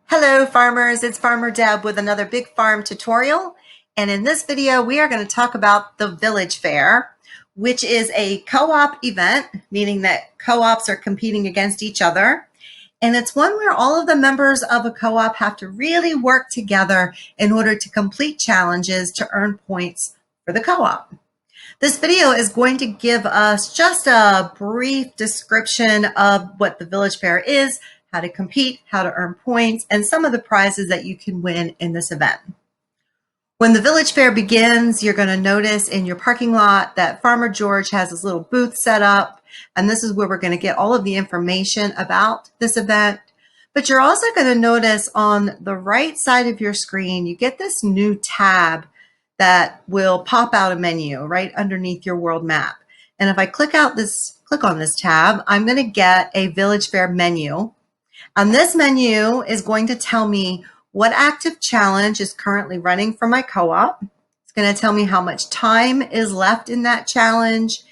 Hello farmers, it's Farmer Deb with another Big Farm tutorial. And in this video, we are going to talk about the Village Fair, which is a co-op event, meaning that co-ops are competing against each other. And it's one where all of the members of a co-op have to really work together in order to complete challenges to earn points for the co-op. This video is going to give us just a brief description of what the Village Fair is, how to compete, how to earn points, and some of the prizes that you can win in this event. When the Village Fair begins, you're going to notice in your parking lot that Farmer George has his little booth set up, and this is where we're going to get all of the information about this event. But you're also going to notice on the right side of your screen, you get this new tab that will pop out a menu right underneath your world map. And if I click on this tab, I'm going to get a Village Fair menu. And this menu is going to tell me what active challenge is currently running for my co-op. It's going to tell me how much time is left in that challenge,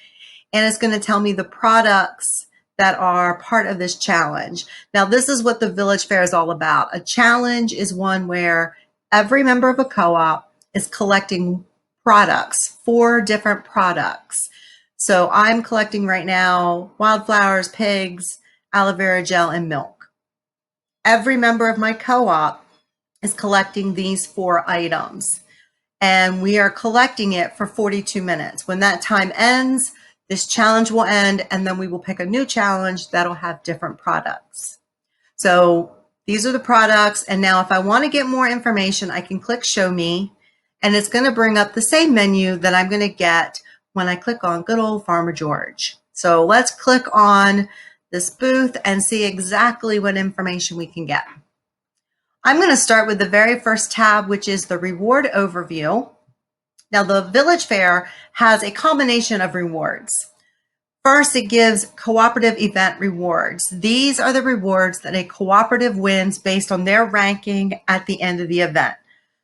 and it's going to tell me the products that are part of this challenge. Now, this is what the Village Fair is all about. A challenge is one where every member of a co-op is collecting products, 4 different products. So I'm collecting right now wildflowers, pigs, aloe vera gel, and milk. Every member of my co-op is collecting these 4 items, and we are collecting it for 42 minutes. When that time ends, this challenge will end, and then we will pick a new challenge that'll have different products. So these are the products, and now if I want to get more information, I can click Show Me, and it's going to bring up the same menu that I'm going to get when I click on good old Farmer George. So let's click on this booth and see exactly what information we can get. I'm going to start with the very first tab, which is the reward overview. Now, the Village Fair has a combination of rewards. First, it gives cooperative event rewards. These are the rewards that a cooperative wins based on their ranking at the end of the event.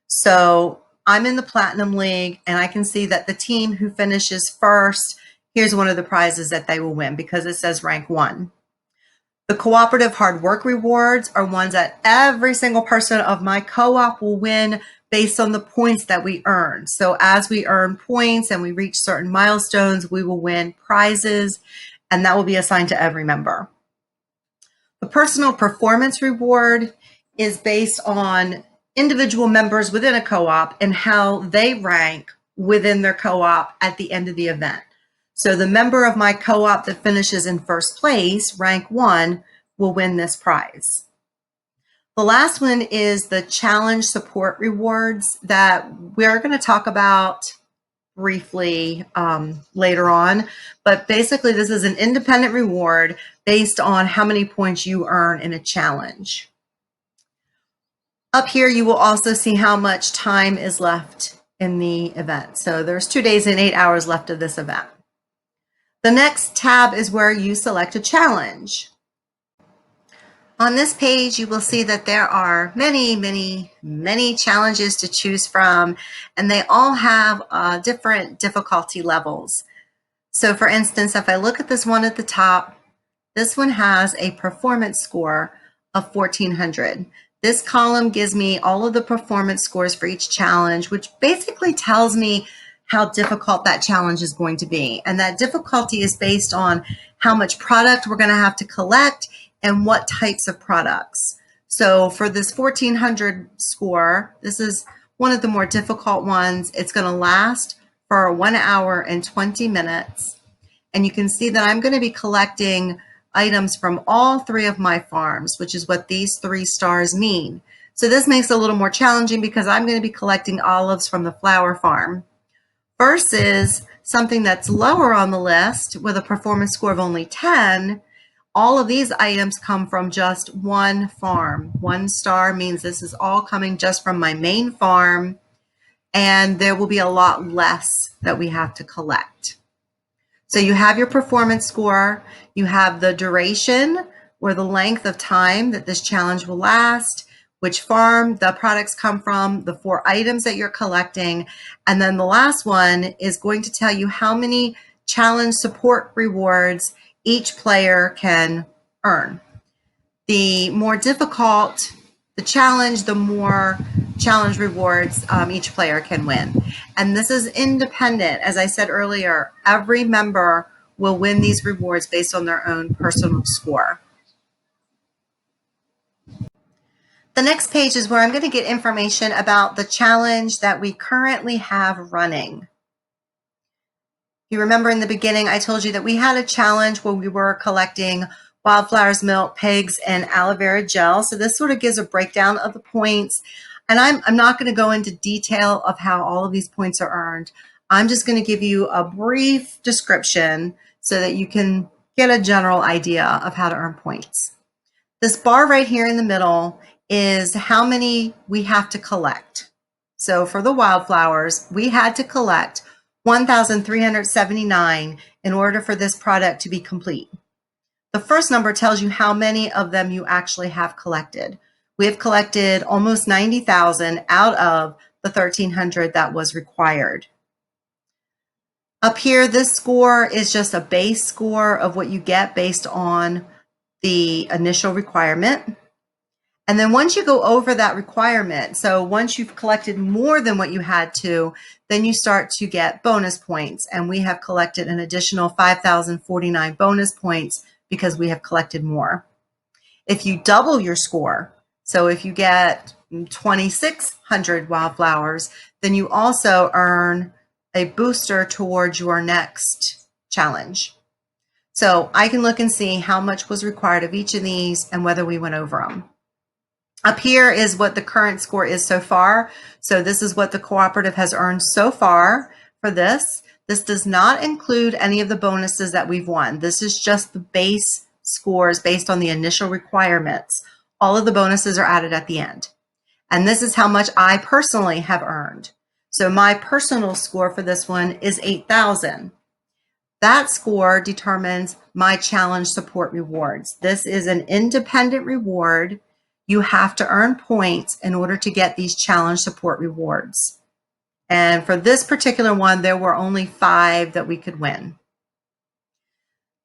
So I'm in the Platinum League, and I can see that the team who finishes first, here's one of the prizes that they will win because it says rank 1. The cooperative hard work rewards are ones that every single person of my co-op will win based on the points that we earn. So as we earn points and we reach certain milestones, we will win prizes, and that will be assigned to every member. The personal performance reward is based on individual members within a co-op and how they rank within their co-op at the end of the event. So the member of my co-op that finishes in first place, rank 1, will win this prize. The last one is the challenge support rewards that we're going to talk about briefly later on. But basically, this is an independent reward based on how many points you earn in a challenge. Up here, you will also see how much time is left in the event. So there's 2 days and 8 hours left of this event. The next tab is where you select a challenge. On this page, you will see that there are many challenges to choose from, and they all have different difficulty levels. So for instance, if I look at this one at the top, this one has a performance score of 1400. This column gives me all of the performance scores for each challenge, which basically tells me how difficult that challenge is going to be. And that difficulty is based on how much product we're going to have to collect and what types of products. So for this 1400 score, this is one of the more difficult ones. It's going to last for 1 hour and 20 minutes. And you can see that I'm going to be collecting items from all 3 of my farms, which is what these 3 stars mean. So this makes it a little more challenging because I'm going to be collecting olives from the flower farm, versus something that's lower on the list with a performance score of only 10. All of these items come from just 1 farm. 1 star means this is all coming just from my main farm, and there will be a lot less that we have to collect. So you have your performance score, you have the duration or the length of time that this challenge will last, which farm the products come from, the 4 items that you're collecting, and then the last one is going to tell you how many challenge support rewards each player can earn. The more difficult the challenge, the more challenge rewards each player can win. And this is independent. As I said earlier, every member will win these rewards based on their own personal score. The next page is where I'm going to get information about the challenge that we currently have running. You remember in the beginning, I told you that we had a challenge where we were collecting wildflowers, milk, pigs, and aloe vera gel. So this sort of gives a breakdown of the points. And I'm not going to go into detail of how all of these points are earned. I'm just going to give you a brief description so that you can get a general idea of how to earn points. This bar right here in the middle is how many we have to collect. So for the wildflowers, we had to collect 1,379 in order for this product to be complete. The first number tells you how many of them you actually have collected. We have collected almost 90,000 out of the 1,300 that was required. Up here, this score is just a base score of what you get based on the initial requirement. And then once you go over that requirement, so once you've collected more than what you had to, then you start to get bonus points. And we have collected an additional 5,049 bonus points because we have collected more. If you double your score, so if you get 2,600 wildflowers, then you also earn a booster towards your next challenge. So I can look and see how much was required of each of these and whether we went over them. Up here is what the current score is so far. So this is what the cooperative has earned so far for this. This does not include any of the bonuses that we've won. This is just the base scores based on the initial requirements. All of the bonuses are added at the end. And this is how much I personally have earned. So my personal score for this one is 8,000. That score determines my challenge support rewards. This is an independent reward. You have to earn points in order to get these challenge support rewards. And for this particular one, there were only 5 that we could win.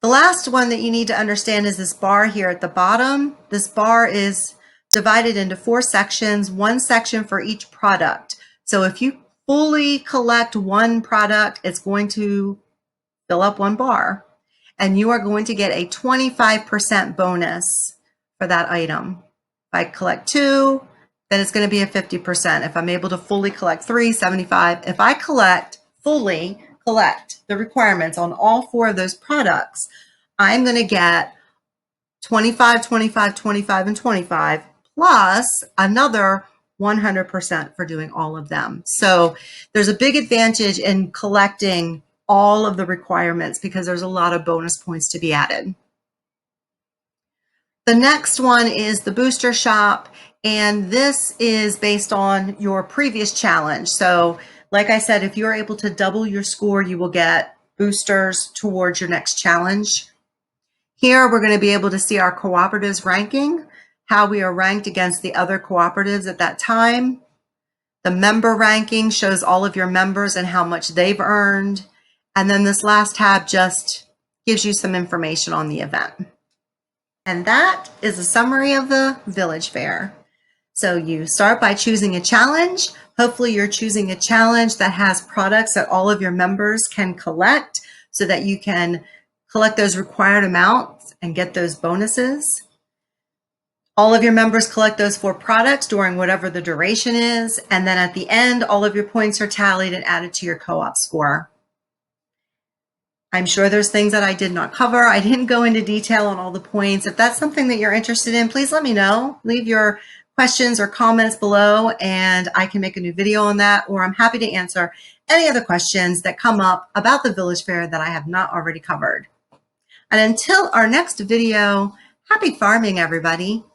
The last one that you need to understand is this bar here at the bottom. This bar is divided into 4 sections, 1 section for each product. So if you fully collect one product, it's going to fill up 1 bar. And you are going to get a 25% bonus for that item. If I collect 2, then it's going to be a 50%. If I'm able to fully collect 3, 75. If I fully collect the requirements on all 4 of those products, I'm going to get 25, 25, 25, and 25, plus another 100% for doing all of them. So there's a big advantage in collecting all of the requirements because there's a lot of bonus points to be added. The next one is the booster shop, and this is based on your previous challenge. So like I said, if you're able to double your score, you will get boosters towards your next challenge. Here we're going to be able to see our cooperatives ranking, how we are ranked against the other cooperatives at that time. The member ranking shows all of your members and how much they've earned. And then this last tab just gives you some information on the event. And that is a summary of the Village Fair. So you start by choosing a challenge. Hopefully you're choosing a challenge that has products that all of your members can collect so that you can collect those required amounts and get those bonuses. All of your members collect those 4 products during whatever the duration is. And then at the end, all of your points are tallied and added to your co-op score. I'm sure there's things that I did not cover. I didn't go into detail on all the points. If that's something that you're interested in, please let me know. Leave your questions or comments below and I can make a new video on that, or I'm happy to answer any other questions that come up about the Village Fair that I have not already covered. And until our next video, happy farming, everybody.